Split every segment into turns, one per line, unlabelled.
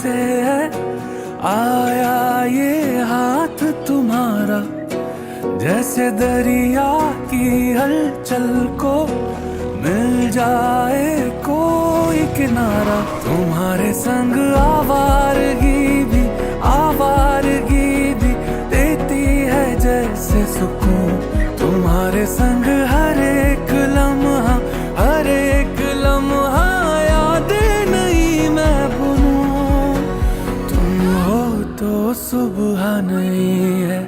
से है आया ये हाथ तुम्हारा, जैसे दरिया की हलचल को मिल जाए कोई किनारा। तुम्हारे संग आवारगी भी देती है जैसे सुकून। तुम्हारे संग हर एक लम्हा यादें नहीं मैं भूलूं। तुम हो तो सुबह नहीं है,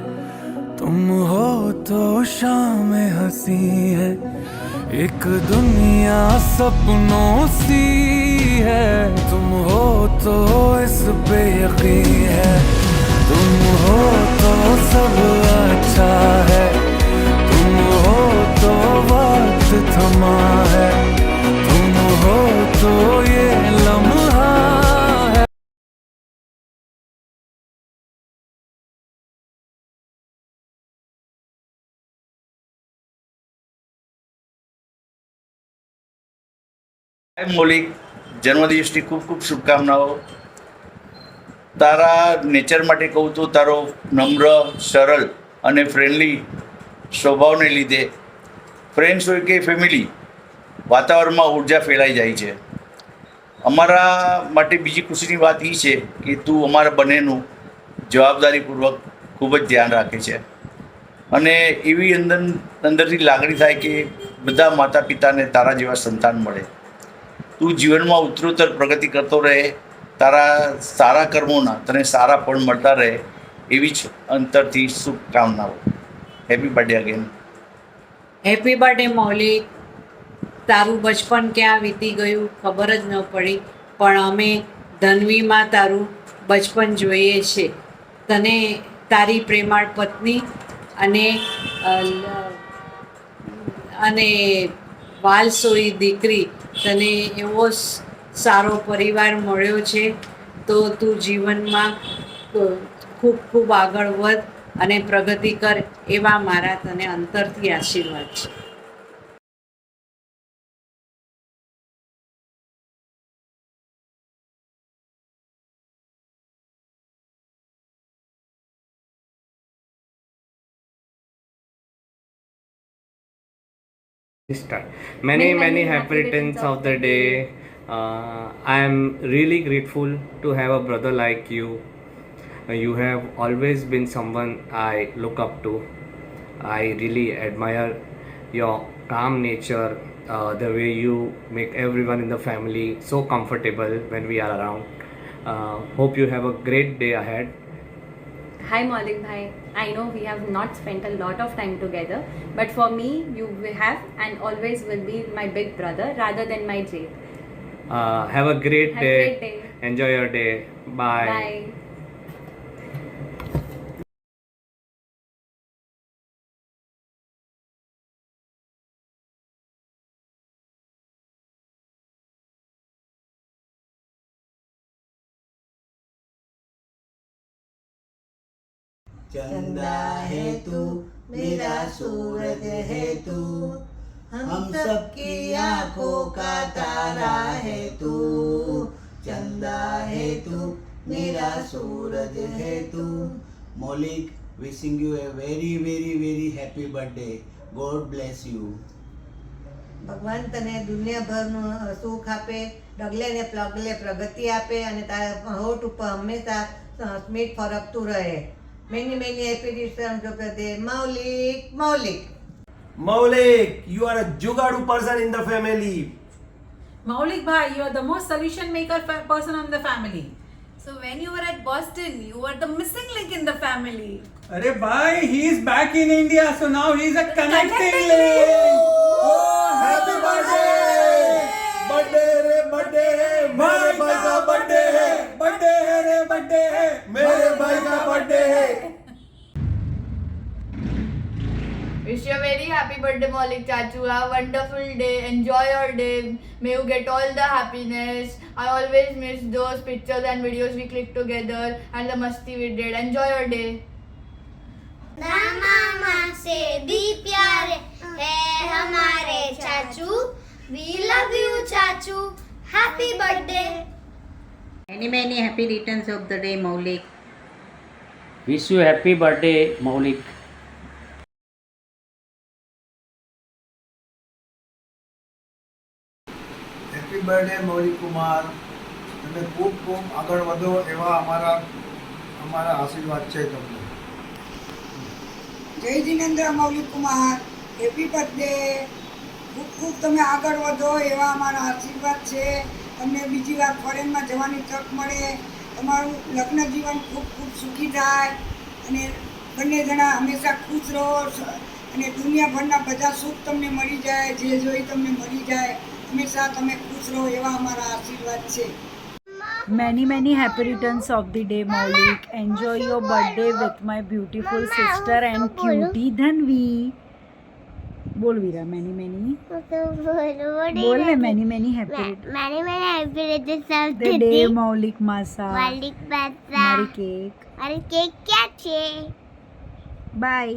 तुम हो तो शाम हंसी है, एक दुनिया सपनों सी है। तुम हो तो इस पे यकीन है, तुम हो तो सब अच्छा है, तुम हो तो वक्त थमा है, तुम हो तो ये लम्हा है।
મૌલિક, જન્મદિવસની ખૂબ ખૂબ શુભકામનાઓ. તારા નેચર માટે કહું તો તારો નમ્ર, સરળ અને ફ્રેન્ડલી સ્વભાવને લીધે ફ્રેન્ડ્સ હોય કે ફેમિલી, વાતાવરણમાં ઉર્જા ફેલાઈ જાય છે. અમારા માટે બીજી ખુશીની વાત એ છે કે તું અમારા બંનેનું જવાબદારીપૂર્વક ખૂબ જ ધ્યાન રાખે છે અને એવી અંદરથી લાગણી થાય કે બધા માતા પિતાને તારા જેવા સંતાન મળે. તું જીવનમાં ઉત્તરોત્તર પ્રગતિ કરતો રહે, તારા સારા કર્મોના તને સારા ફળ મળતા રહે એવી જ અંતરથી શુભકામનાઓ. Happy birthday again.
Happy birthday Maulik. તારું બચપન ક્યાં વીતી ગયું ખબર જ ન પડી, પણ અમે ધનવીમાં તારું બચપન જોઈએ છે. તને તારી પ્રેમાળ પત્ની અને વાલસોઈ દીકરી, તને એવો સારો પરિવાર મળ્યો છે, તો તું જીવનમાં ખૂબ ખૂબ આગળ વધ અને પ્રગતિ કર, એવા મારા તને અંતરથી આશીર્વાદ છે.
Start. Many happy returns of the day. I am really grateful to have a brother like you. You have always been someone I look up to. I really admire your calm nature, the way you make everyone in the family so comfortable when we are around. Hope you have a great day ahead.
Hi Maulik bhai, I know we have not spent a lot of time together, but for me you have and always will be my big brother rather than my Jade.
Have a great
Have a
day.
great day.
Enjoy your day. Bye.
Bye.
चंदा है तू मेरा सूरज है तू, हम सबकी आंखों का तारा है तू. चंदा है तू मेरा सूरज है तू. मौलिक, wishing you a very happy birthday. God bless you.
ભગવાન તને દુનિયાભરનું સુખ આપે, ડગલે ને પગલે પ્રગતિ આપે અને તારા હોઠ ઉપર હંમેશા સ્મિત ફરકતું રહે. Many happy returns of the day. Maulik.
Maulik, you are a jugadu person in the family.
Maulik bhai, you are the most solution maker person in the family.
So when you were at Boston, you were the missing link in the family.
अरे भाई, he is back in India, so now he is a connecting link.
Oh, happy birthday! Birthday रे birthday है, मेरे भाई का birthday है. Birthday है रे birthday है, मेरे भाई का birthday है.
Wish you a very happy birthday, Maulik Chachu. Have a wonderful day. Enjoy your day. May you get all the happiness. I always miss those pictures and videos we clicked together and the masti we did. Enjoy your day.
मामा से भी प्यारे है हमारे चाचू. We love you चाचू. Happy birthday.
Many happy returns of the day, Maulik.
Wish you happy birthday, Maulik.
Happy birthday Maulik Kumar, તમે ખૂબ ખૂબ આગળ વધો એવા અમારા આશીર્વાદ છે તમને.
જય જિનેન્દ્ર મૌલિક કુમાર, હેપી બર્થડે. ખૂબ ખૂબ તમે આગળ વધો એવા અમારા આશીર્વાદ છે. તમને બીજી વાર ફોરેનમાં જવાની તક મળે, તમારું લગ્ન જીવન ખૂબ ખૂબ સુખી થાય અને બંને જણા હંમેશા ખુશ રહો અને દુનિયાભરના બધા સુખ તમને મળી જાય, જે જોઈ તમને મળી જાય. હંમેશા તમે ખુશ રહો એવા અમારા આશીર્વાદ છે.
Many happy returns of the day, Maulik. Enjoy your birthday with my beautiful sister and cutie Dhanvi. बोल वीरा many बोल ले many happy
returns of
the day मौलिक मासा
Maulik Masa.
मारी केक
મારી કેક ક્યાં છે?
बाय.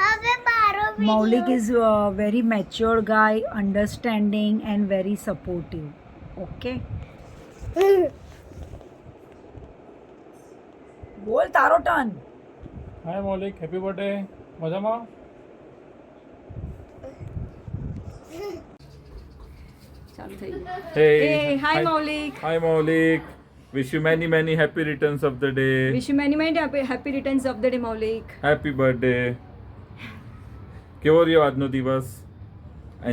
હવે મારો
Maulik is a very mature guy, understanding and very supportive. Okay. બોલ તારો ટર્ન.
હાય મૌલિક, હેપી બર્થડે. મજામાં?
ચાલુ થઈ ગયું.
Hey,
hi Maulik.
Hi Maulik. Wish you many happy returns of the day.
Wish you many happy returns of the day, Maulik.
Happy birthday. કેવો રહ્યો આજનો દિવસ?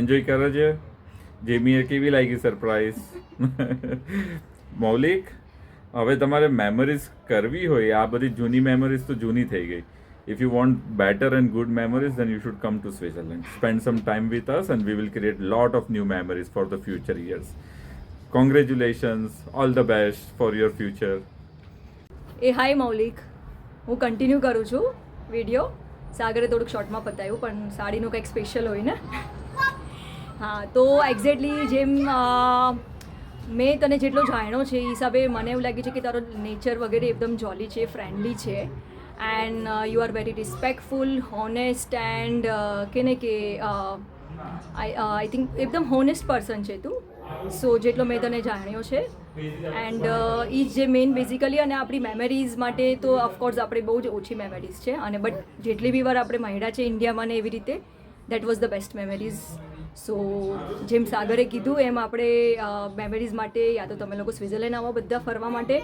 એન્જોય કરે છે? જેમીએ કેવી લાગી સરપ્રાઈઝ? મૌલિક, હવે તમારે મેમરીઝ કરવી હોય, આ બધી જૂની મેમરીઝ તો જૂની થઈ ગઈ. If you want better and good memories, then you should come to Switzerland. Spend some time with us and we will create lot of new memories for the future years. Congratulations, all the best for your future.
હાય મૌલિક, હું continue કરું છું video. સાગરે થોડુંક શોર્ટમાં પતાવ્યું પણ સાડીનું કંઈક special હોય ને. હા, તો એક્ઝેક્ટલી જેમ મેં તને જેટલો જાણ્યો છે એ હિસાબે મને એવું લાગ્યું છે કે તારો નેચર વગેરે એકદમ જોલી છે, ફ્રેન્ડલી છે and you are very respectful, honest and કે ને કે આઈ થિંક એકદમ હોનેસ્ટ પર્સન છે તું. સો જેટલો મેં તને જાણ્યો છે એન્ડ એ જે મેઇન બેઝિકલી અને આપણી મેમરીઝ માટે તો ઓફકોર્સ આપણે બહુ જ ઓછી મેમરીઝ છે અને બટ જેટલી બી વાર આપણે મળ્યા છે ઇન્ડિયામાં ને એવી રીતે that was the best memories. So જેમ સાગરે કીધું એમ આપણે મેમરીઝ માટે યા તો તમે લોકો સ્વિટ્ઝરલેન્ડ આવો બધા ફરવા માટે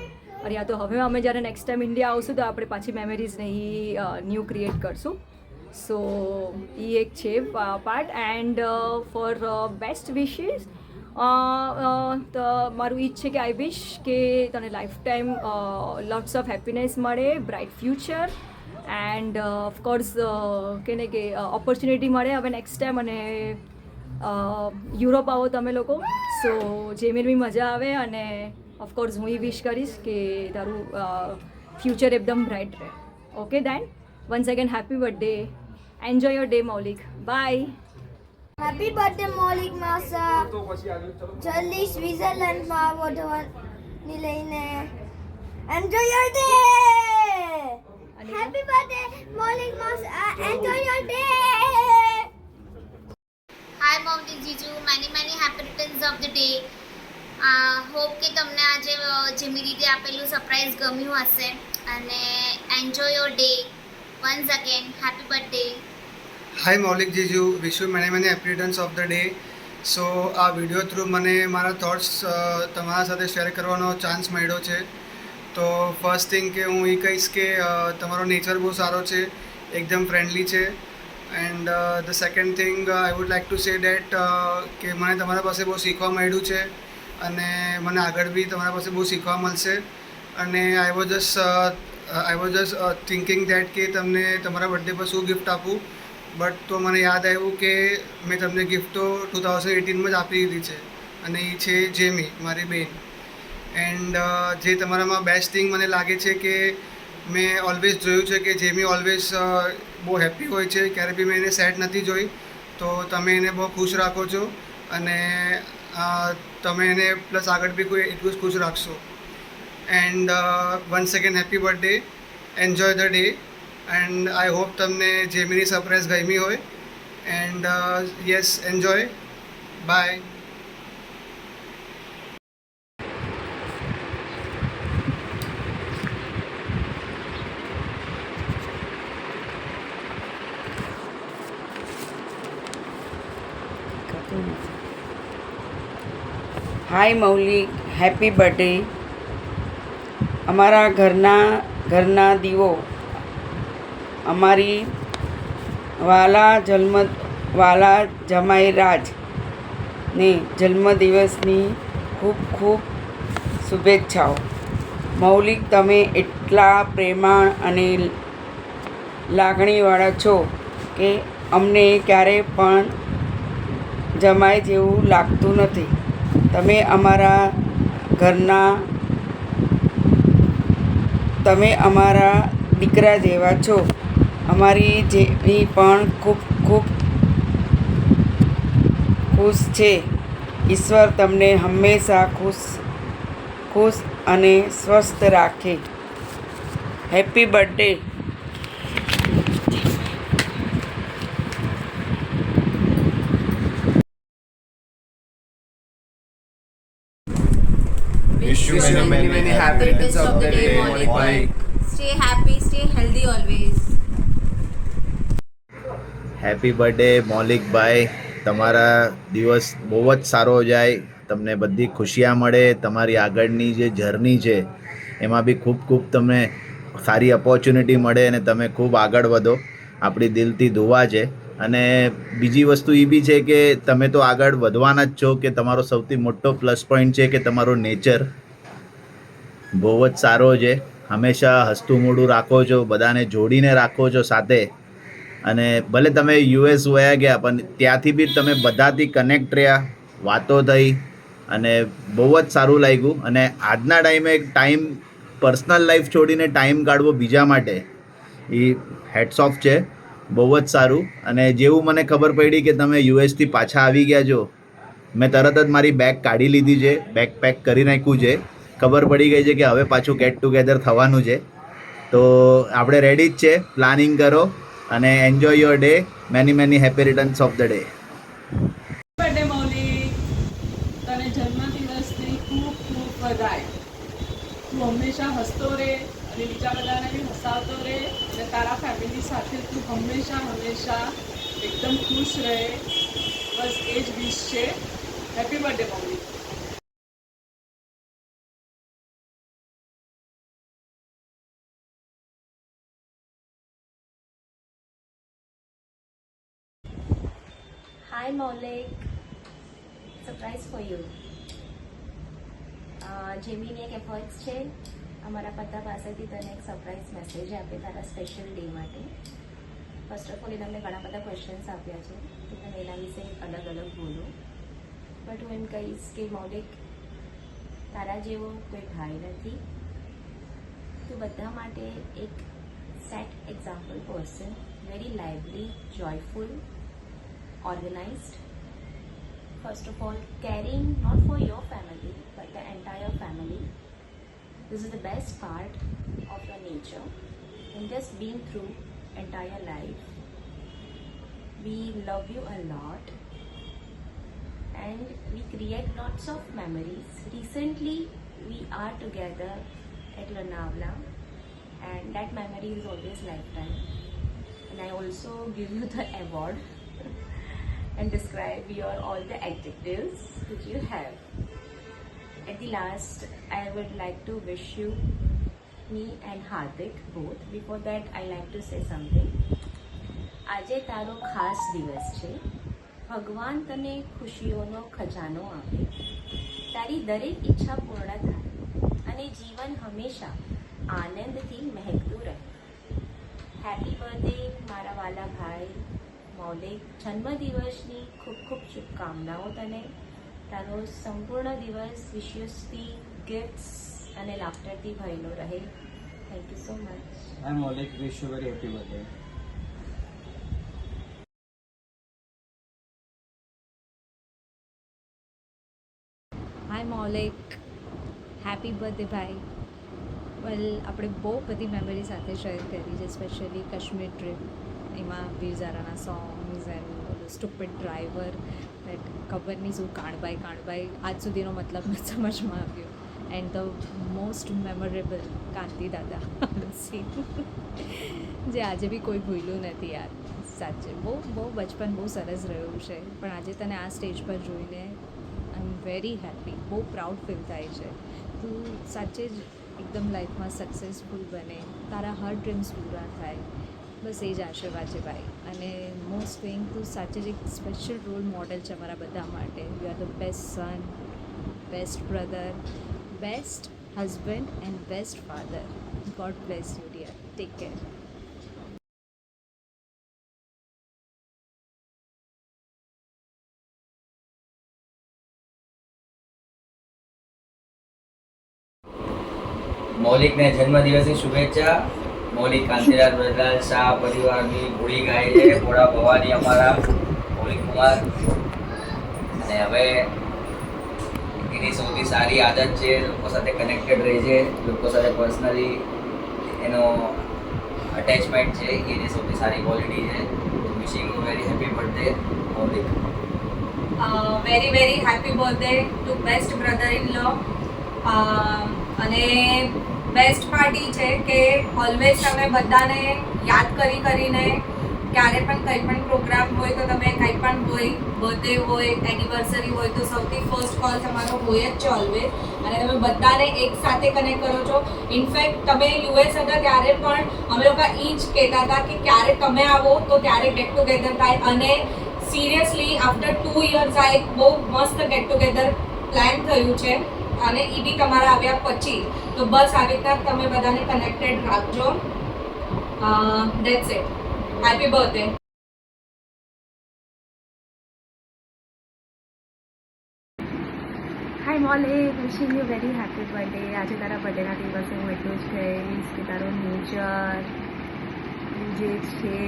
અને યા તો હવે અમે જ્યારે નેક્સ્ટ ટાઈમ ઇન્ડિયા આવશું તો આપણે પાછી મેમરીઝને એ ન્યૂ ક્રિએટ કરશું. સો એ એક છે part and for best wishes મારું એ જ છે કે આઈ વિશ કે તને life time lots of happiness મળે, બ્રાઇટ ફ્યુચર એન્ડ ઓફકોર્સ કે ને કે ઓપોર્ચ્યુનિટી મળે હવે નેક્સ્ટ ટાઈમ અને યુરોપ આવો તમે લોકો. સો જેમીર બી મજા આવે અને ઓફકોર્સ હું એ વિશ કરીશ કે તારું ફ્યુચર એકદમ બ્રાઇટ રહે. Okay then once again happy birthday. Enjoy your day Maulik. Bye.
Happy birthday Maulik માસા. જલ્દી સ્વિટ્ઝરલેન્ડમાં આવો ધવાની લઈને. Enjoy your day. Happy birthday Maulik માસા. Enjoy your day.
Hi Maulik જીજુ, many happy returns of the day. Hope કે તમને આજે જેમી રીતે આપેલું સરપ્રાઈઝ ગમ્યું હશે અને enjoy your day. Once again happy birthday.
Hi Maulik જીજુ, wish you many happy returns of the day. So આ વિડીયો થ્રુ મને મારા થોટ્સ તમારા સાથે શેર કરવાનો ચાન્સ મળ્યો છે. તો ફર્સ્ટ થિંગ કે હું એ કહીશ કે તમારો નેચર બહુ સારો છે, એકદમ ફ્રેન્ડલી છે. And the second thing I would like to say date કે મને તમારા પાસે બહુ શીખવા મળ્યું છે અને મને આગળ બી તમારા પાસે બહુ શીખવા મળશે. અને I was just thinking that કે તમને તમારા બર્થડે પર શું ગિફ્ટ આપું, બટ તો મને યાદ આવ્યું કે મેં તમને ગિફ્ટ તો 2018માં જ આપી દીધી છે અને એ છે જેમી, મારી બેન. એન્ડ જે તમારામાં બેસ્ટ થિંગ મને લાગે છે કે મેં ઓલવેઝ જોયું છે કે જેમી ઓલવેઝ બહુ હેપી હોય છે, ક્યારે બી મેં એને સેડ નથી જોઈ. તો તમે એને બહુ ખુશ રાખો છો અને તમે એને પ્લસ આગળ બી કોઈ એટલું જ ખુશ રાખશો. And once second happy birthday. Enjoy the day and I hope તમને જેમીની સરપ્રાઈઝ ગમી હોય. And yes, enjoy. Bye.
Hi Maulik, happy birthday. અમારા ઘરના દીવો અમારી વાલા જમાઈ રાજને જન્મદિવસની ખૂબ ખૂબ શુભેચ્છાઓ. મૌલિક, તમે એટલા પ્રેમાળ અને લાગણીવાળા છો કે અમને ક્યારેય પણ જમાઈ જેવું લાગતું નથી. તમે અમારા દીકરા જેવા છો. અમારી જેવી પણ ખૂબ ખૂબ ખુશ છે. ઈશ્વર તમને હંમેશા ખુશ અને સ્વસ્થ રાખે. Happy birthday.
Wish you many happy returns of the day, Maulik.
Stay happy, stay healthy always.
Happy birthday મૌલિકભાઈ. તમારા દિવસ બહુ જ સારો જાય, તમને બધી ખુશિયા મળે. તમારી આગળની જે જર્ની છે એમાં બી ખૂબ ખૂબ તમને સારી ઓપોર્ચ્યુનિટી મળે અને તમે ખૂબ આગળ વધો. આપણી દિલથી દુઆ છે. અને બીજી વસ્તુ એ બી છે કે તમે તો આગળ વધવાના જ છો, કે તમારો સૌથી મોટો પ્લસ પોઈન્ટ છે કે તમારો નેચર બહુ જ સારો છે. હંમેશા હસતું મોઢું રાખો છો, બધાને જોડીને રાખો છો સાથે. અને ભલે તમે યુએસ વયા ગયા પણ ત્યાંથી બી તમે બધાથી કનેક્ટ રહ્યા, વાતો થઈ અને બહુ જ સારું લાગ્યું. અને આજના ટાઈમ પર્સનલ લાઈફ છોડીને ટાઈમ કાઢવો બીજા માટે એ હેડ્સ ઓફ છે. બહુ જ સારું. અને જેવું મને ખબર પડી કે તમે યુએસથી પાછા આવી ગયા છો, મેં તરત જ મારી બેગ કાઢી લીધી છે, બેગ પેક કરી નાખ્યું છે. ખબર પડી ગઈ છે કે હવે પાછું ગેટ ટુગેધર થવાનું છે. તો આપણે રેડી જ છે. પ્લાનિંગ કરો અને enjoy your day. Many happy returns of the day.
Birthday Maulik, તને જન્મદિવસની ખૂબ ખૂબ વધાઈ. તું હંમેશા હસતો રહે અને બીજા બધાને બી હસાવતો રહે અને તારા ફેમિલી સાથે તું હંમેશા એકદમ ખુશ રહે. બસ એ જ વિશ છે. Happy birthday Maulik.
Hi Maulik, surprise for you. Gemini એક એફર્ટ્સ છે અમારા પત્તા પાસેથી તને એક સરપ્રાઈઝ મેસેજ આપે તારા સ્પેશિયલ ડે માટે. ફર્સ્ટ ઓફ ઓલ એ તમને ઘણા બધા ક્વેશ્ચન્સ આપ્યા છે તો તમે એના વિશે અલગ અલગ બોલો. બટ હું એમ કહીશ કે મૌલિક, તારા જેવો કોઈ ભાઈ નથી. તું બધા માટે એક set example person, very lively, joyful, organized, first of all caring not for your family but the entire family. This is the best part of your nature and just being through entire life. We love you a lot and we create lots of memories. Recently we are together at Lonavala and that memory is always lifetime. And I also give you the award and describe your all the adjectives which you have. At the last, I would like to wish you, me and Hardik both. Before that, I like to say something. આજે તારો ખાસ દિવસ છે. ભગવાન તને ખુશીઓનો ખજાનો આપે, તારી દરેક ઈચ્છા પૂર્ણ થાય અને જીવન હંમેશા આનંદથી મહેકતું રહે. હેપી બર્થડે મારા વાલા ભાઈ મૌલિક. જન્મદિવસની ખૂબ ખૂબ શુભકામનાઓ તને. તારો સંપૂર્ણ દિવસ વિશેષથી ગિફ્ટ્સ અને લાફ્ટરથી ભરેલો રહે. Thank you so much.
Hi Maulik, wish you very happy birthday.
Hi Maulik, happy birthday ભાઈ. વેલ, આપણે બહુ બધી મેમરી સાથે શેર કરી છે, સ્પેશિયલી કાશ્મીર ટ્રીપ. એમાં વીરઝારાના songs and stupid driver that ખબર નહીં શું કાણભાઈ આજ સુધીનો મતલબ નથી સમજમાં આવ્યો. એન્ડ ધ મોસ્ટ મેમોરેબલ કાંતિ દાદા સીન જે આજે બી કોઈ ભૂલ્યું નથી યાર. સાચે બહુ બચપન બહુ સરસ રહ્યું છે. પણ આજે તને આ સ્ટેજ પર જોઈને આઈ એમ
વેરી હેપી, બહુ પ્રાઉડ ફીલ થાય છે. તું સાચે જ એકદમ લાઈફમાં સક્સેસફુલ બને, તારા હર ડ્રીમ્સ પૂરા થાય, બસ એ જ આશીર્વાદ છે ભાઈ. અને મોસ્ટ થિંગ, તું સાચે જ એક સ્પેશિયલ રોલ મોડેલ છે અમારા બધા માટે. You are the best son, best brother, best husband and best father. God bless you, dear. Take care.
મૌલિકને જન્મદિવસની શુભેચ્છા. મૌલિક કાંતિલાલ બ્રજલાલ શાહ પરિવારની ભોળી ગાય છે, ભોળા ભવાની અમારા મૌલિક કુમાર. અને હવે એની સૌથી સારી આદત છે લોકો સાથે કનેક્ટેડ રહે છે, લોકો સાથે પર્સનલી એનો અટેચમેન્ટ છે, એની સૌથી સારી ક્વોલિટી છે. Wishing you very happy birthday Maulik.
Very very happy birthday to best brother in law. અને બેસ્ટ પાર્ટી છે કે ઓલવેઝ તમે બધાને યાદ કરીને ક્યારે પણ કંઈ પણ પ્રોગ્રામ હોય તો તમે કંઈ પણ હોય, બર્થડે હોય, એનિવર્સરી હોય તો સૌથી ફર્સ્ટ કોલ તમારો હોય જ છે ઓલવેઝ. અને તમે બધાને એક સાથે કનેક્ટ કરો છો. ઇનફેક્ટ તમે યુએસ હતા ત્યારે પણ અમે લોકો એ જ કહેતા હતા કે ક્યારે તમે આવો તો ત્યારે ગેટ ટુગેધર થાય. અને સિરિયસલી આફ્ટર 2 years આ એક બહુ મસ્ત ગેટ ટુગેધર પ્લાન થયું છે. અને એ બી તમારા આવ્યા પછી. તો બસ આવી રીતના તમે બધાને કનેક્ટેડ રાખજો. That's it. Happy birthday.
Hi Maulik, wishing you very happy birthday. આજે તારા બર્થડેના દિવસે હું એટલું જ કહીશ કે તારું નેચર જે છે,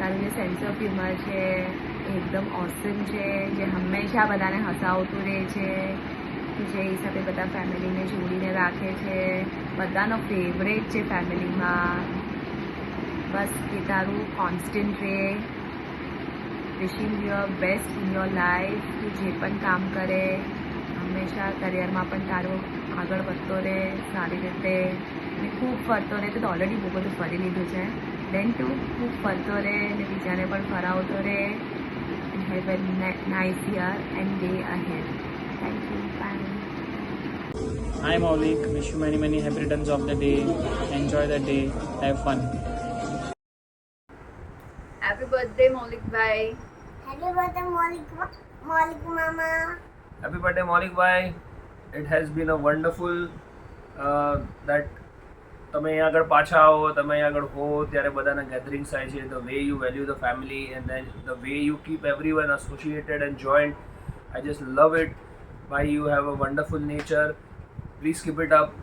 તારું જે સેન્સ ઓફ હ્યુમર છે એ એકદમ ઓસમ છે, જે હંમેશા બધાને હસાવતું રહે છે, જે હિસાબે બધા ફેમિલીને જોડીને રાખે છે, બધાનો ફેવરેટ છે ફેમિલીમાં. બસ એ તારું કોન્સ્ટન્ટ રહે. Wishing your best in your life. તું જે પણ કામ કરે હંમેશા કરિયરમાં પણ તારું આગળ વધતો રહે સારી રીતે, અને ખૂબ ફરતો રહે. તો ઓલરેડી બહુ બધું ફરી લીધું છે. દેન તું ખૂબ ફરતો રહે અને બીજાને પણ ફરાવતો રહે. Have a nice year and day ahead. Thank you. Bye.
Hi Maulik, wish you many happy returns of the day. Enjoy the day, have fun.
Happy birthday Maulik bhai.
Happy birthday Maulik mama.
Happy birthday Maulik bhai. It has been a wonderful that તમે અહીંયા આગળ પાછા આવો, તમે અહીંયા આગળ હો ત્યારે બધાના ગેધરિંગ્સ થાય છે. The way you value the family and then the way you keep everyone associated and joint. I just love it. Bye, you have a wonderful nature. Please keep it up.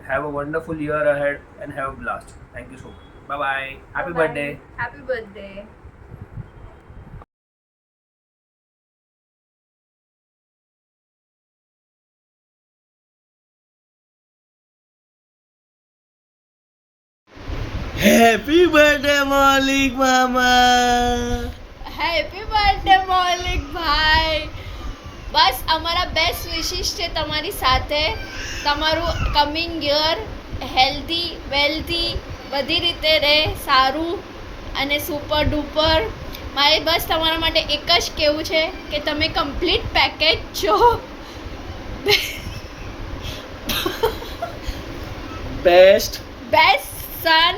Have a wonderful year ahead and have a blast. Thank you so much. Bye bye. Happy birthday.
Happy birthday.
Happy birthday Maulik mama.
Happy birthday Maulik bhai. બસ અમારા best wishes છે તમારી સાથે. તમારું coming year healthy wealthy બધી રીતે રહે, સારું અને સુપર ડુપર. મારે બસ તમારા માટે એક જ કહેવું છે કે તમે કમ્પ્લીટ પેકેજ છો.
Best
son,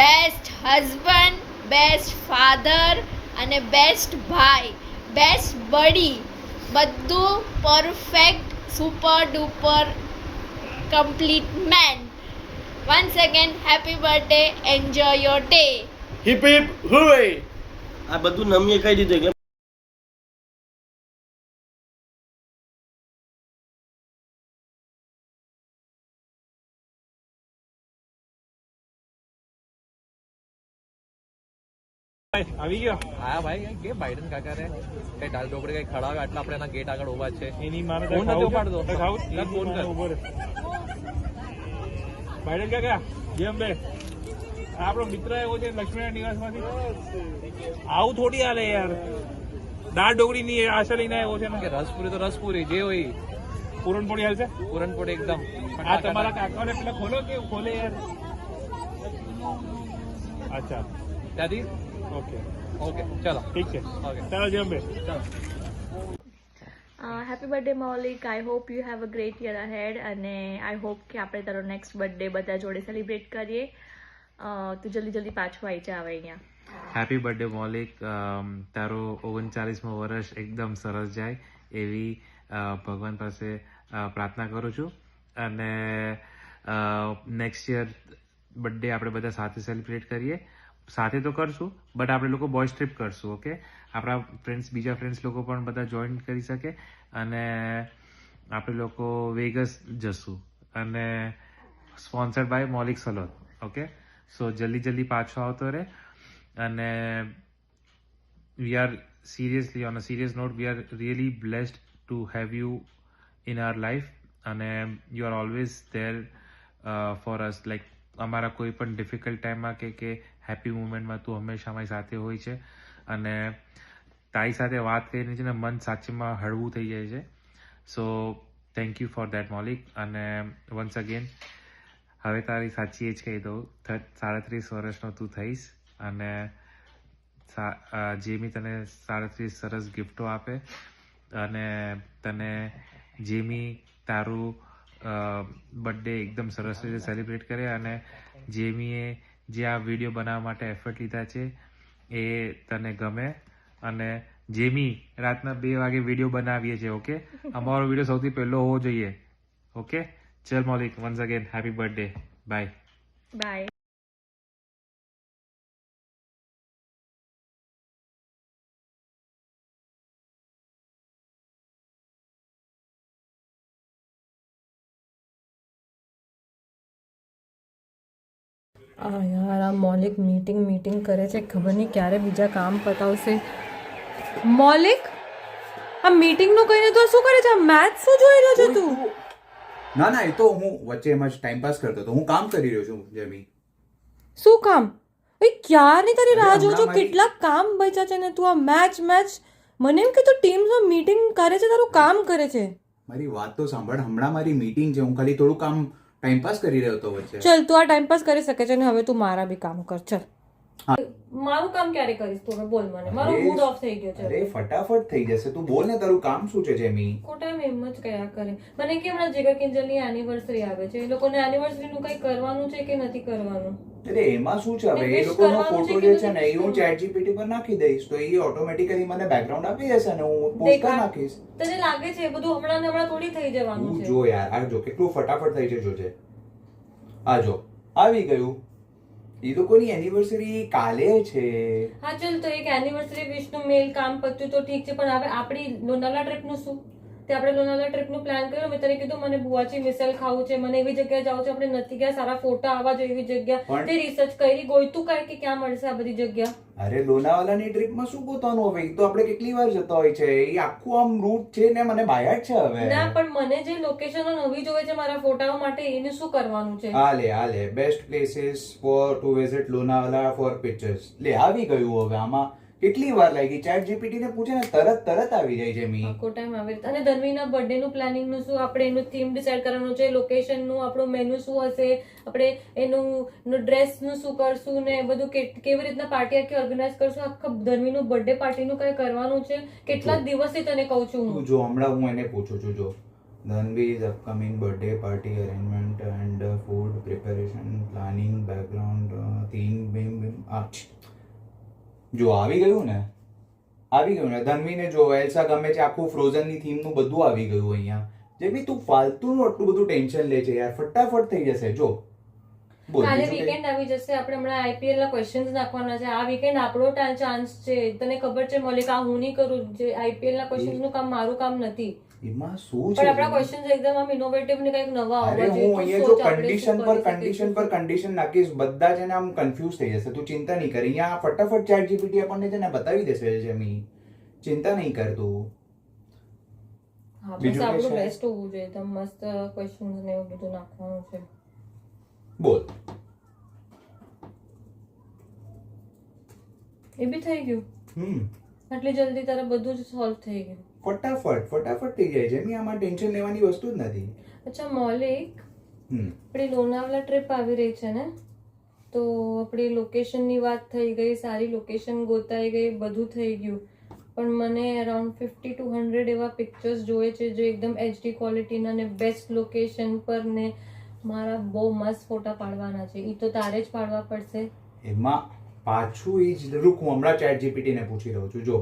best husband, best father અને બેસ્ટ ભાઈ, બેસ્ટ બડી, બધું perfect super duper complete man. Once again happy birthday. Enjoy your day.
Hip hip hooray. આ બધું નમીએ કહી દીધું એટલે
આવી ગયો. હા ભાઈ, કે બાઇડન કાકા રે કઈ દાલ ઢોકળી કઈ ખડાવે એટલે આપણે એના ગેટ આગળ ઉભા છે. એની મારે ફોન નથી ઉપાડતો. ફોન કર. બાઇડન કાકા જેમ બે આપણો મિત્ર એવો છે લક્ષ્મીના નિવાસમાંથી. આવું થોડી હાલે યાર. દાળ ઢોકળી ની આશા લઈને આવ્યો છે ને. રસપુરી તો રસપુરી જે હોય. પૂરણપોળી હાલશે. પૂરણપોળી એકદમ. આ તમારા કાકાને પેલા ખોલો કે ખોલે યાર. અચ્છા ત્યાંથી ઓકે ઓકે ચાલો ઠીક છે. ઓકે ચાલો જેમ બે ચાલો.
Happy birthday Maulik. I hope you have a great year ahead અને આઈ હોપ કે આપણે તારો નેક્સ્ટ બર્થડે બધા જોડે સેલિબ્રેટ કરીએ. તું જલ્દી પાછો આવી જા હવે અહીંયા.
હેપી બર્થડે મૌલિક. તારો 39મો વર્ષ એકદમ સરસ જાય એવી ભગવાન પાસે પ્રાર્થના કરું છું. અને નેક્સ્ટ યર બર્થડે આપણે બધા સાથે સેલિબ્રેટ કરીએ. સાથે તો કરશું બટ આપણે લોકો બોયઝ ટ્રીપ કરશું. ઓકે, આપણા ફ્રેન્ડ્સ, બીજા ફ્રેન્ડ્સ લોકો પણ બધા જોઈન કરી શકે અને આપણે લોકો વેગસ જશું અને sponsored by Maulik salon. Okay, so જલ્દી પાછો આવતો રહે. અને we are seriously, on a serious note, we are really blessed to have you in our life and you are always there for us. Like અમારા કોઈ પણ ડિફિકલ્ટ ટાઈમમાં કે હેપી મુમેન્ટમાં તું હંમેશા અમારી સાથે હોય છે અને તારી સાથે વાત કરીને છે ને મન સાચેમાં હળવું થઈ જાય છે. So thank you for that Maulik. અને વન્સ અગેન હવે તારી સાચી એજ કહી દઉં, 37 વર્ષનો તું થઈશ અને જેમી તને 37 સરસ ગિફ્ટો આપે અને તને જેમી તારું બર્થડે એકદમ સરસ રીતે સેલિબ્રેટ કરે અને જેમીએ જે આ વિડીયો બનાવવા માટે એફર્ટ લીધા છે એ તને ગમે. અને જેમી રાતના 2 વાગે વિડીયો બનાવીએ છીએ. ઓકે, અમારો વિડીયો સૌથી પહેલો હોવો જોઈએ. ઓકે, ચલ Maulik, once again happy birthday. Bye
bye.
યાર આ મૌલિક મીટિંગ કરે છે, ખબર નહીં ક્યારે બીજા કામ પતાવશે. મૌલિક, આ મીટિંગનું કહીને તો શું કરે છે? આ મેચ શું જોઈ રહ્યો છે તું?
ના એ તો હું વચ્ચે એમ જ ટાઈમ પાસ કરતો હતો. હું કામ કરી રહ્યો છું જેમી.
શું કામ? એ ક્યારની તારી રાહ જોઉં છું, કેટલા કામ બચ્યા છે ને તું આ મેચ. મને એમ કે તું ટીમમાં મીટિંગ કરે છે, તારું કામ કરે છે.
મારી વાત તો સાંભળ, હમણાં મારી મીટિંગ છે, હું ખાલી થોડું કામ ટાઈમ પાસ કરી રહ્યો હતો વચ્ચે.
ચલ, તું આ ટાઈમ પાસ કરી શકે છે ને હવે તું મારા બી કામ કર. ચલ, મારું કામ ક્યારે કરીશ તું? બોલ મને, મારો મૂડ ઓફ થઈ ગયો છે.
અરે ફટાફટ થઈ જશે, તું બોલ ને તારું કામ શું છે જેમી?
ખોટા એમ જ કયા કરે. મને કે હમણાં જીગા કિંજલની એનિવર્સરી આવે છે, એ લોકોને એનિવર્સરીનું કંઈ કરવાનું છે કે નથી કરવાનું?
અરે એમાં શું છે હવે, એ લોકોનો ફોટો જે છે ને એ હું ChatGPT પર નાખી દઈશ તો એ ઓટોમેટિકલી મને બેકગ્રાઉન્ડ આપી દેશે ને હું પોસ્ટ કરી નાખીશ.
તને લાગે છે એ બધું હમણાં થોડી થઈ જવાનું છે?
જો યાર, આ જો કેટલું ફટાફટ થઈ જશે. જોજે, આ જો આવી ગયું. એ લોકોની એનિવર્સરી કાલે છે.
હા ચલ, તો એક એનિવર્સરી વિશ નું મેલ કામ પત્યું તો ઠીક છે, પણ હવે આપણી લોનાવાલા ટ્રીપ નું શું? તે આપણે લોનાવાલા ટ્રીપ નું પ્લાન કર્યો. મેં તને કીધું મને બુઆચી મિસલ ખાવું છે, મને એવી જગ્યાએ જવું છે, આપણે નથી ગયા, સારા ફોટા આવવા જોઈએ એવી જગ્યા. તે રિસર્ચ કરી ગોઈતું કાંઈ કે ક્યાં મળશે આ બધી જગ્યા?
અરે લોનાવાલાની ટ્રીપમાં શું પોતાનું હવે, એ તો આપણે કેટલી વાર જતા હોય છે. એ આખું આમ રૂટ છે ને મને બાયડ છે હવે.
ના, પણ મને જે લોકેશનો નવી જોવે છે મારા ફોટાઓ માટે, એનું શું કરવાનું છે?
આ લે best places for to visit Lonavala for pictures. લે આવી ગયું હવે. આમાં કેટલી વાર લાગી? ChatGPT ને પૂછે ને તરત આવી જાય છે. મી
આખો ટાઈમ આવી રીતે. અને ધન્વીના બર્થડે નું પ્લાનિંગ નું શું? આપણે એનું થીમ ડિસાઈડ કરવાનું છે, લોકેશન નું, આપણું મેનુ શું હશે, આપણે એનું ડ્રેસ નું શું કરશું ને બધું, કેવી રીતના પાર્ટી આખી ઓર્ગેનાઇઝ કરશું. આખા ધન્વીનું બર્થડે પાર્ટી નું કઈ કરવાનું છે. કેટલા દિવસથી તને કહું છું હું.
જો હમણાં હું એને પૂછું છું. જો ધનવી's upcoming birthday party arrangement and food preparation planning background theme જો આવી ગયું ને ધનવીને જો એલ્સા ગમે છે, આખું ફ્રોઝન ની થીમ નું બધું આવી ગયું અહીંયા. જે બી તું ફાલતુનું આટલું બધું ટેન્શન લે છે યાર, ફટાફટ થઈ જશે. જો
કાલે વીકેન્ડ આવી જશે, આપણે હમણાં IPL ના ક્વેશ્ચન્સ નાખવાના છે. આ વીકેન્ડ આપણો ચાન્સ છે. તને ખબર છે મૌલિક, આ હું નહીં કરું. જે IPL ના ક્વેશ્ચન્સ નું કામ મારું કામ નથી.
એમાં શું
છે? પણ આપણા ક્વેશ્ચન્સ એકદમ આમ ઇનોવેટિવ ને કંઈક નવા આવવા જોઈએ.
હું અહીંયા જો કન્ડિશન પર કન્ડિશન નાખીશ, બધા છે ને આમ કન્ફ્યુઝ થઈ જશે. તું ચિંતા નહીં કર, અહીંયા ફટાફટ ChatGPT આપણને છે ને બતાવી દેશે. જેમી ચિંતા નહીં કર તું.
હા, બસ આપણું બેસ્ટ હોવું જોઈએ. તો મસ્ત ક્વેશ્ચન્સ ને એવું બધું નાખવાનું છે.
બોલ.
એ બી થઈ ગયું? આટલી જલ્દી તારે બધું જ સોલ્વ થઈ ગયું?
ફટાફટ થઈ જાય છે. આમાં ટેન્શન લેવાની વસ્તુ જ નથી.
અચ્છા મૌલિક, આપણી લોનાવાલા ટ્રીપ આવી રહી છે ને, તો આપણી લોકેશનની વાત થઈ ગઈ, સારી લોકેશન ગોતાઈ ગઈ, બધું થઈ ગયું, પણ મને અરાઉન્ડ 50 to 100 એવા પિક્ચર્સ જોઈએ છે જે એકદમ HD ક્વોલિટીના ને બેસ્ટ લોકેશન પર ને મારા બહુ મસ્ત ફોટા પાડવાના છે. એ તો તારે જ પાડવા પડશે.
એમાં પાછું એ જ રૂક, હું હમણાં ચેટ જીપીટી ને પૂછી રહ્યો છું. જો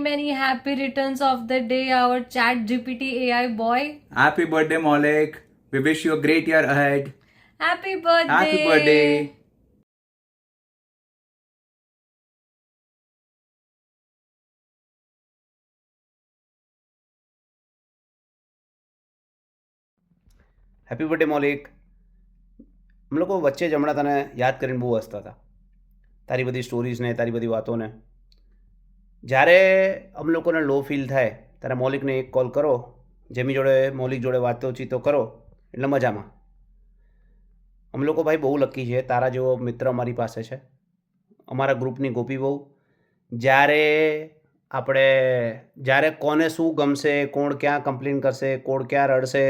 Many happy returns of the day, our chat GPT AI boy.
Happy birthday, Maulik. We wish you a great year ahead.
Happy birthday.
Happy birthday.
Happy birthday Maulik. અમે લોકો વચ્ચે જ હમણાં તને યાદ કરીને બહુ હસતા હતા, તારી બધી સ્ટોરીઝને, તારી બધી વાતોને. જ્યારે અમ લોકોને લો ફીલ થાય ત્યારે મૌલિકને એક કોલ કરો, જેમી જોડે મૌલિક જોડે વાતોચીતો કરો એટલે મજામાં. અમે લોકો ભાઈ બહુ લકી છે, તારા જેવો મિત્ર અમારી પાસે છે. અમારા ગ્રુપની ગોપી બહુ, જ્યારે કોને શું ગમશે, કોણ ક્યાં કમ્પ્લેન કરશે, કોણ ક્યાં રડશે,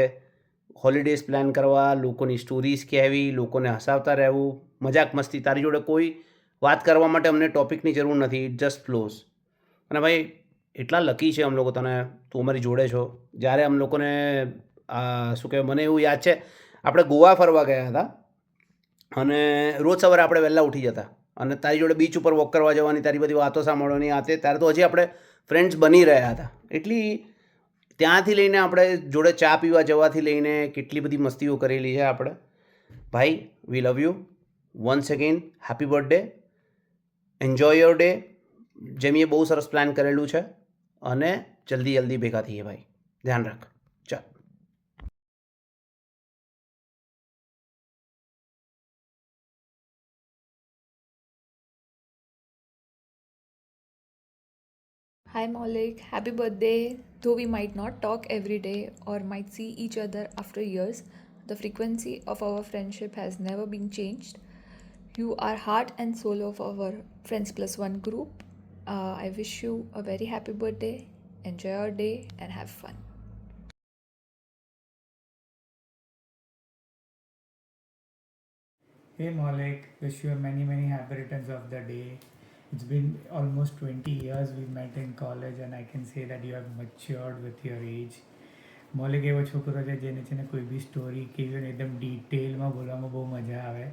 હોલિડેઝ પ્લાન કરવા, લોકોની સ્ટોરીઝ કહેવી, લોકોને હસાવતા રહેવું, મજાક મસ્તી. તારી જોડે કોઈ વાત કરવા માટે અમને ટોપિકની જરૂર નથી, ઇટ જસ્ટ ફ્લોઝ. અને ભાઈ એટલા લકી છે અમ લોકો તને, તું અમારી જોડે છો. જ્યારે અમ લોકોને શું કહેવાય, મને એવું યાદ છે આપણે ગોવા ફરવા ગયા હતા અને રોજ સવારે આપણે વહેલા ઉઠી જતા અને તારી જોડે બીચ ઉપર વોક કરવા જવાની, તારી બધી વાતો સાંભળવાની આતે. ત્યારે તો હજી આપણે ફ્રેન્ડ્સ બની રહ્યા હતા. એટલી ત્યાંથી લઈને આપણે જોડે ચા પીવા જવાથી લઈને કેટલી બધી મસ્તીઓ કરેલી છે આપણે. ભાઈ we love you once again. Happy birthday. Enjoy your day. જેમીએ બહુ સરસ પ્લાન કરેલું છે અને જલ્દી ભેગા થઈએ ભાઈ. ધ્યાન રાખ. ચાલ.
Hi Maulik, happy birthday. Though we might not talk every day or might see each other after years, the frequency of our friendship has never been changed. You are heart and soul of our Friends Plus One group. I wish you a very happy birthday. Enjoy your day and have fun.
Hey Maulik, wish you many happy returns of the day. It's been almost 20 years we met in college and I can say that you have matured with your age. મૌલિક એવો છોકરો છે જેને છે ને કોઈ બી story કેવી હોય ને એકદમ ડિટેલમાં બોલવામાં બહુ મજા આવે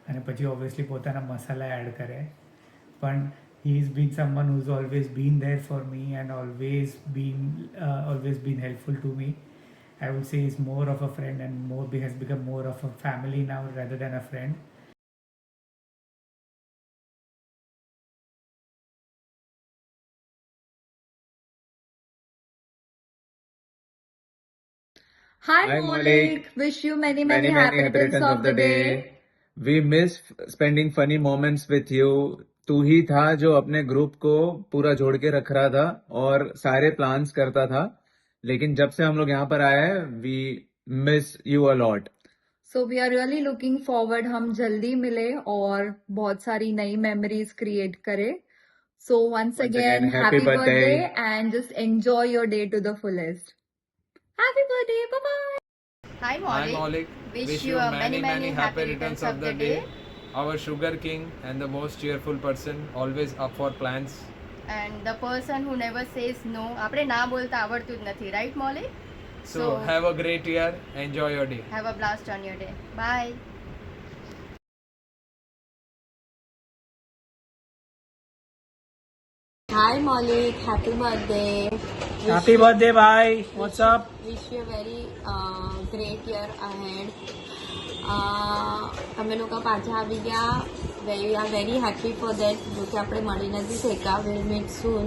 અને પછી ઓબ્વિયસલી પોતાના મસાલા એડ કરે. પણ he has been someone who's always been there for me and always been helpful to me. I would say he's more of a friend and has become more of a family now rather than a friend.
Hi Maulik, wish you many happy returns of the day.
We miss spending funny moments with you. तू ही था जो अपने group को पूरा जोड़ के रख रहा था और सारे प्लान्स करता था, लेकिन जब से हम लोग यहाँ पर आए हैं we miss you a lot.
So we are really looking forward हम जल्दी मिले और बहुत सारी नई memories create करें. So once again happy birthday and just enjoy your day to the fullest. Happy birthday, bye bye.
Hi Maulik.
Wish you many happy returns of the day. Our sugar king and the most cheerful person, always up for plans.
And the person who never says no. આપણે ના બોલતા આવડતું જ નથી, right Maulik?
So have a great year. Enjoy your day.
Have a blast on your day. Bye.
Hi Maulik, happy birthday.
Happy birthday, bye. What's up?
Wish you a very great year ahead. તમે લોકો પાછા આવી ગયા. We are very happy for that. જો કે આપણે મળી નથી શક્યા. We'll meet soon.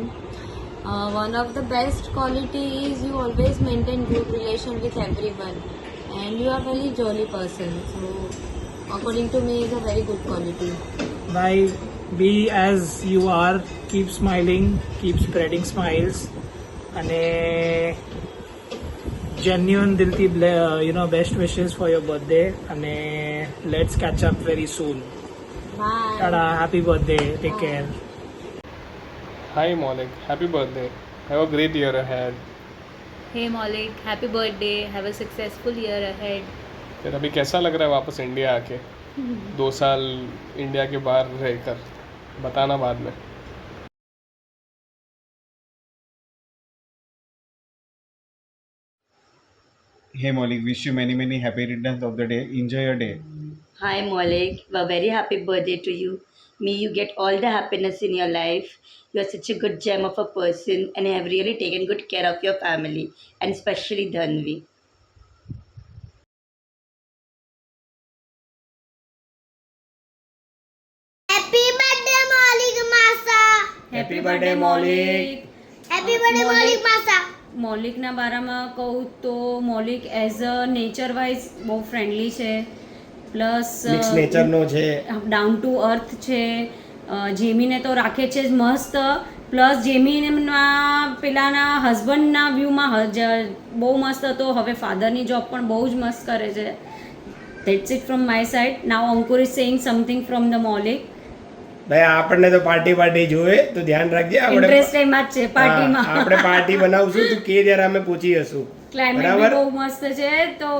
One of the best quality is you always maintain good relation with everyone and you are very jolly person. So according to me is a very good quality.
Bye. Be as you are. Keep smiling. Keep spreading smiles. અને genuine દિલથી best wishes for your birthday અને let's catch up very soon.
Bye.
Tada, happy birthday. Take care.
Hi Maulik, happy birthday.
Have a great year ahead.
Hey Maulik, happy birthday. Have a successful year ahead.
फिर अभी कैसा लग रहा है वापस India आके 2 साल इंडिया के बाहर रहकर? बताना बाद में.
Hey Maulik, wish you many happy returns of the day. Enjoy your day.
Hi Maulik, a very happy birthday to you. May you get all the happiness in your life. You are such a good gem of a person and have really taken good care of your family and especially Dhanvi.
Happy birthday Maulik Masa.
Happy birthday Maulik.
Happy birthday Maulik Masa.
મૌલિકના બારામાં કહું તો મૌલિક as a nature wise બહુ friendly છે, plus
mix નેચરનો છે,
down to earth છે. જેમીને તો રાખે છે જ મસ્ત, પ્લસ જેમીના પેલાના હસબન્ડના વ્યૂમાં બહુ મસ્ત હતો. હવે ફાધરની જોબ પણ બહુ જ મસ્ત કરે છે. That's it from my side. Now Ankur is saying something from the Maulik.
ભાઈ આપણને તો પાર્ટી જોવે તો ધ્યાન રાખજે.
ઇન્ટરેસ્ટ એમાં જ છે પાર્ટીમાં.
આપણે પાર્ટી બનાવશું, તું કે ત્યારે અમે પૂછી હશું.
ક્લાઇમેટ બહુ મસ્ત છે તો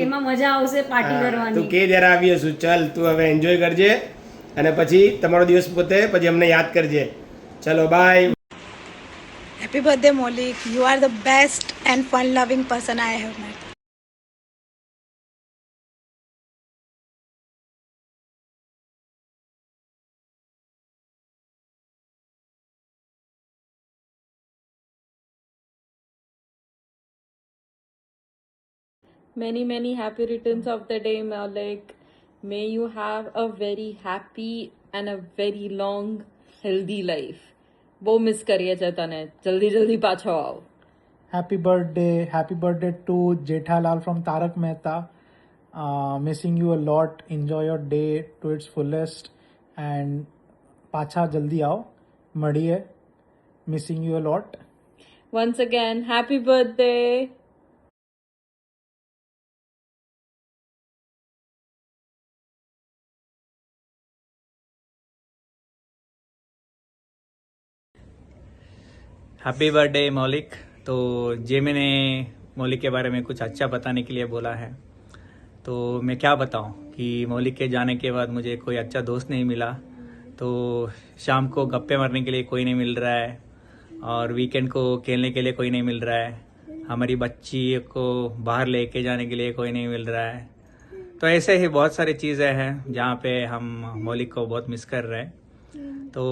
એમાં મજા આવશે પાર્ટી કરવાની.
તું કે ત્યારે આવી હશું. ચાલ તું હવે એન્જોય કરજે અને પછી તમારો દિવસ પોતે પછી અમને યાદ કરજે. ચલો by.
Happy birthday Maulik. You are the best and fun loving person I have met.
Many happy returns of the day, Maulik. May you have a very happy and a very long healthy life. બહુ miss કરીએ છે તને. જલ્દી પાછો આવ.
Happy birthday to Jethalal from Tarak Mehta. Missing you a lot. Enjoy your day to its fullest and પાછા જલ્દી આવ, મળીએ. Missing you a lot.
Once again, happy birthday.
Happy birthday मौलिक. तो जे मैंने मौलिक के बारे में कुछ अच्छा बताने के लिए बोला है, तो मैं क्या बताऊं कि मौलिक के जाने के बाद मुझे कोई अच्छा दोस्त नहीं मिला. तो शाम को गप्पे मारने के लिए कोई नहीं मिल रहा है और वीकेंड को खेलने के लिए कोई नहीं मिल रहा है. हमारी बच्ची को बाहर लेके जाने के लिए कोई नहीं मिल रहा है. तो ऐसे ही बहुत सारी चीज़ें हैं जहाँ पे हम मौलिक को बहुत मिस कर रहे हैं. तो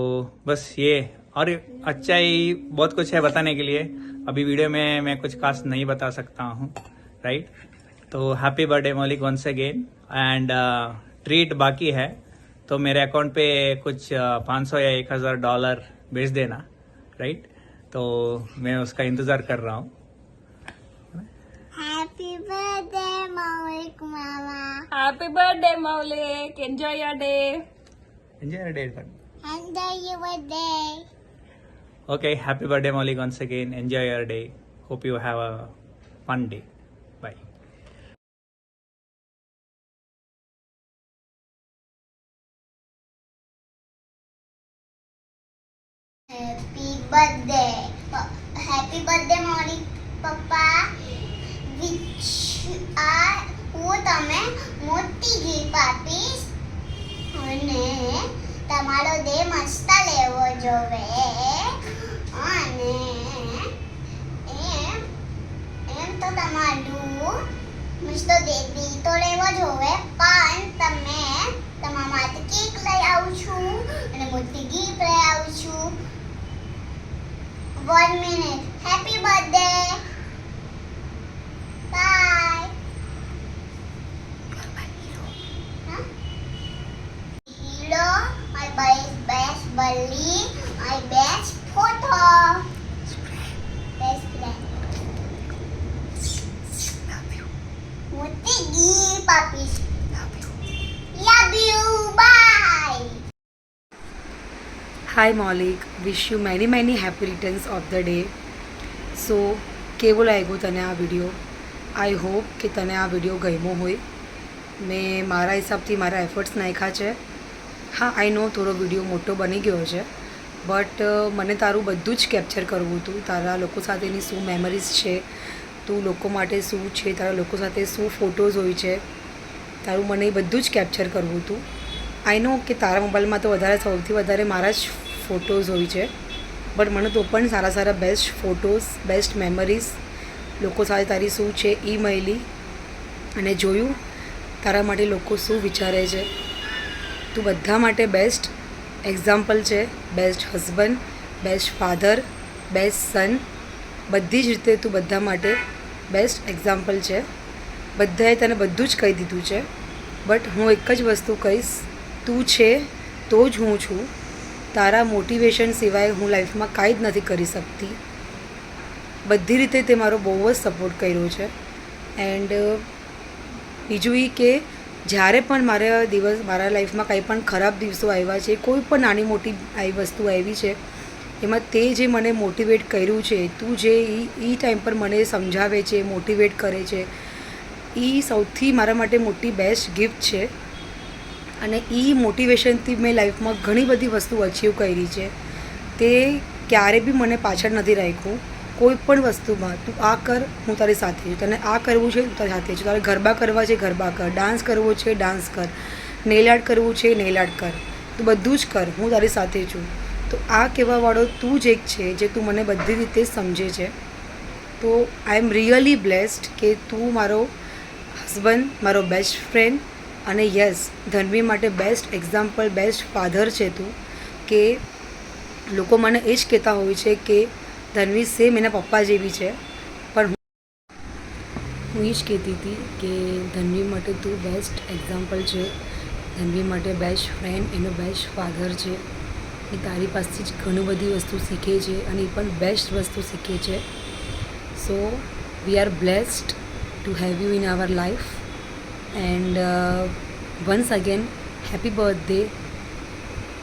बस ये, और अच्छा ही बहुत कुछ है बताने के लिए. अभी वीडियो में मैं कुछ खास नहीं बता सकता हूँ, राइट. तो हैप्पी बर्थडे मौलिक वंस अगेन. एंड ट्रीट बाकी है तो मेरे अकाउंट पे कुछ 500 या $1000 भेज देना, राइट. तो मैं उसका इंतज़ार कर रहा हूँ.
Happy birthday Maulik Mama.
Happy birthday Maulik. Enjoy your day.
Enjoy your day.
Enjoy your day.
Okay, happy birthday Maulik once again. Enjoy your day. Hope you have a fun day. Bye.
Happy birthday Maulik Papa. હું તમે મોટી gift આપીશ અને તમારો day મસ્ત લેવો જોવે અને એમ તો તમારું મસ્ત ડે તો લેવો જોવે, પણ તમે તમારા માટે કેક લઈ આવું છું અને મોટી ગિફ્ટ લઈ આવું છું. 1 minute. Happy birthday. Bye. Hero, my best buddy, my best photo. Best friend. Mutti gift, puppy. Love you. Bye.
Hi Maulik, wish you many happy returns of the day. So કેવો લાગ્યો તને આ video? I hope કે તને આ video ગમ્યો હોય. મેં મારા હિસાબથી મારા એફર્ટ્સ નાખ્યા છે. હા, આઈ નો થોડો વિડીયો મોટો બની ગયો છે, બટ મને તારું બધું જ કેપ્ચર કરવું હતું. તારા લોકો સાથેની શું મેમરીઝ છે, તું લોકો માટે શું છે, તારા લોકો સાથે શું ફોટોઝ હોય છે, તારું મને એ બધું જ કેપ્ચર કરવું હતું. આઈ નો કે તારા મોબાઈલમાં તો સૌથી વધારે મારા જ ફોટોઝ હોય છે, બટ મને તો પણ સારા સારા બેસ્ટ ફોટોઝ, બેસ્ટ મેમરીઝ લોકો સાથે તારી શું છે એ મળી, અને જોયું તારા માટે લોકો શું વિચારે છે. તું બધા માટે બેસ્ટ એક્ઝામ્પલ છે, best husband, best father, best son, બધી જ રીતે તું બધા માટે બેસ્ટ એક્ઝામ્પલ છે. બધાએ તને બધું જ કહી દીધું છે, બટ હું એક જ વસ્તુ કહીશ, તું છે તો જ હું છું. તારા મોટિવેશન સિવાય હું લાઈફમાં કાંઈ જ નથી કરી શકતી. બધી રીતે તે મારો બહુ જ સપોર્ટ કર્યો છે. એન્ડ બીજું એ કે જ્યારે પણ મારા લાઈફમાં કંઈ પણ ખરાબ દિવસો આવ્યા છે, કોઈ પણ નાની મોટી વસ્તુ આવી છે, એમાં તે જે મને મોટિવેટ કર્યું છે, તું જે એ ટાઈમ પર મને સમજાવે છે, મોટિવેટ કરે છે, એ સૌથી મારા માટે મોટી બેસ્ટ ગિફ્ટ છે. અને એ મોટિવેશનથી મેં લાઈફમાં ઘણી બધી વસ્તુ અચીવ કરી છે. તે ક્યારે બી મને પાછળ નથી રાખ્યું. કોઈ પણ વસ્તુમાં તું આ કર, હું તારી સાથે છું, તને આ કરવું છે, હું તારી સાથે છું, તારે ગરબા કરવા છે ગરબા કર, ડાન્સ કરવો છે ડાન્સ કર, નેલ આર્ટ કરવું છે નેલ આર્ટ કર, તું બધું જ કર, હું તારી સાથે છું. તો આ કહેવાવાળો તું જ એક છે જે તું મને બધી રીતે સમજે છે. તો આઈ એમ રિયલી બ્લેસ્ડ કે તું મારો હસબન્ડ, મારો બેસ્ટ ફ્રેન્ડ, અને યસ ધન્વી માટે બેસ્ટ એક્ઝામ્પલ, બેસ્ટ ફાધર છે તું. કે લોકો મને એ જ કહેતા હોય છે કે ધન્વી સેમ એના પપ્પા જેવી છે, પણ હું એ જ કહેતી હતી કે ધન્વી માટે તું બેસ્ટ એક્ઝામ્પલ છે, ધન્વી માટે બેસ્ટ ફ્રેન્ડ, એનો બેસ્ટ ફાધર છે. એ તારી પાસેથી જ ઘણી બધી વસ્તુ શીખે છે, અને એ પણ બેસ્ટ વસ્તુ શીખે છે. So we are blessed to have you in our life. And once again happy birthday.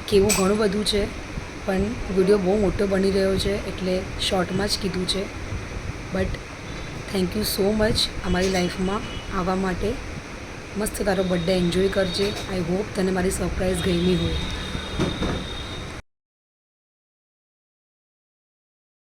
કેવું ઘણું બધું છે, પણ વિડીયો બહુ મોટો બની રહ્યો છે, એટલે શોર્ટમાં જ કીધું છે. But thank you so much અમારી લાઈફમાં આવવા માટે. મસ્ત તારો બર્થડે એન્જોય કરજે. આઈ હોપ તને મારી સરપ્રાઈઝ ગમી હોય.